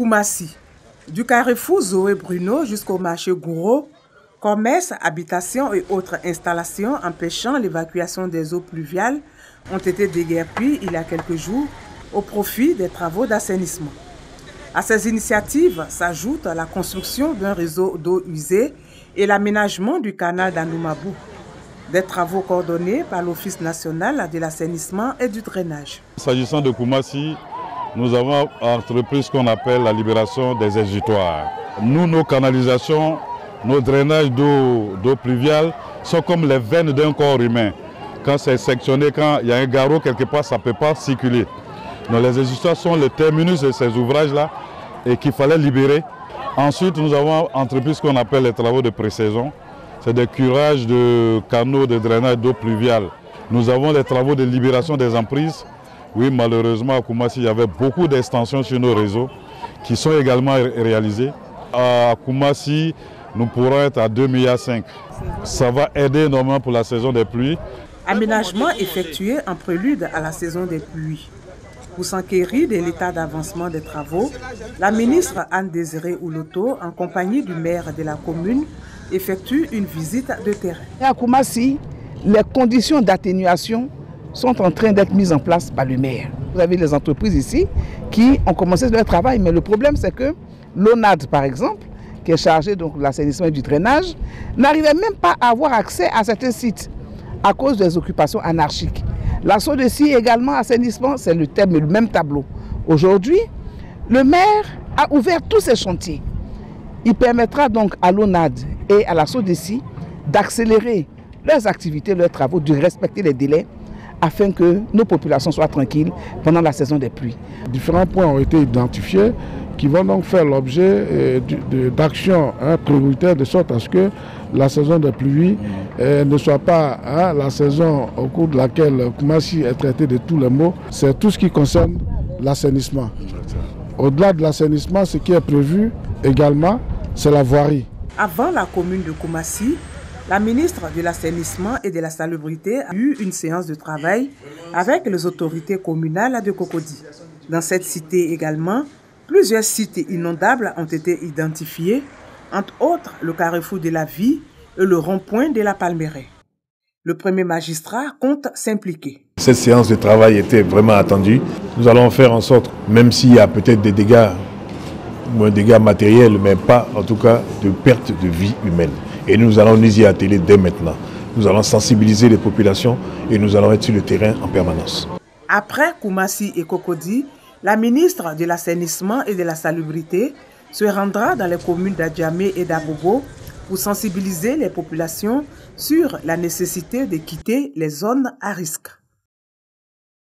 Koumassi. Du carrefour Zoé Bruno jusqu'au marché Gouro, commerces, habitations et autres installations empêchant l'évacuation des eaux pluviales ont été déguerpis il y a quelques jours au profit des travaux d'assainissement. À ces initiatives s'ajoute la construction d'un réseau d'eau usée et l'aménagement du canal d'Anoumabou. Des travaux coordonnés par l'Office national de l'assainissement et du drainage. S'agissant de Koumassi, nous avons entrepris ce qu'on appelle la libération des exutoires. Nous, nos canalisations, nos drainages d'eau pluviale sont comme les veines d'un corps humain. Quand c'est sectionné, quand il y a un garrot quelque part, ça ne peut pas circuler. Donc les exutoires sont le terminus de ces ouvrages-là et qu'il fallait libérer. Ensuite, nous avons entrepris ce qu'on appelle les travaux de pré-saison. C'est des curages de canaux de drainage d'eau pluviale. Nous avons les travaux de libération des emprises. Oui, malheureusement, à Koumassi, il y avait beaucoup d'extensions sur nos réseaux qui sont également réalisées. À Koumassi, nous pourrons être à 2,5 milliards. Ça va aider énormément pour la saison des pluies. Aménagement effectué en prélude à la saison des pluies. Pour s'enquérir de l'état d'avancement des travaux, la ministre Anne-Désirée Ouloto, en compagnie du maire de la commune, effectue une visite de terrain. À Koumassi, les conditions d'atténuation sont en train d'être mises en place par le maire. Vous avez les entreprises ici qui ont commencé leur travail, mais le problème c'est que l'ONAD, par exemple, qui est chargée de l'assainissement et du drainage, n'arrivait même pas à avoir accès à certains sites à cause des occupations anarchiques. La SODECI également, assainissement, c'est le même tableau. Aujourd'hui, le maire a ouvert tous ces chantiers. Il permettra donc à l'ONAD et à la SODECI d'accélérer leurs activités, leurs travaux, de respecter les délais afin que nos populations soient tranquilles pendant la saison des pluies. Différents points ont été identifiés qui vont donc faire l'objet d'actions prioritaires de sorte à ce que la saison des pluies ne soit pas la saison au cours de laquelle Koumassi est traité de tous les maux. C'est tout ce qui concerne l'assainissement. Au-delà de l'assainissement, ce qui est prévu également, c'est la voirie. Avant la commune de Koumassi, la ministre de l'Assainissement et de la Salubrité a eu une séance de travail avec les autorités communales de Cocody. Dans cette cité également, plusieurs sites inondables ont été identifiés, entre autres le carrefour de la Vie et le rond-point de la Palmeraie. Le premier magistrat compte s'impliquer. Cette séance de travail était vraiment attendue. Nous allons faire en sorte, même s'il y a peut-être des dégâts, ou un dégât matériel, mais pas en tout cas de perte de vie humaine. Et nous allons nous y atteler dès maintenant. Nous allons sensibiliser les populations et nous allons être sur le terrain en permanence. Après Koumassi et Cocody, la ministre de l'Assainissement et de la Salubrité se rendra dans les communes d'Adjamé et d'Abobo pour sensibiliser les populations sur la nécessité de quitter les zones à risque.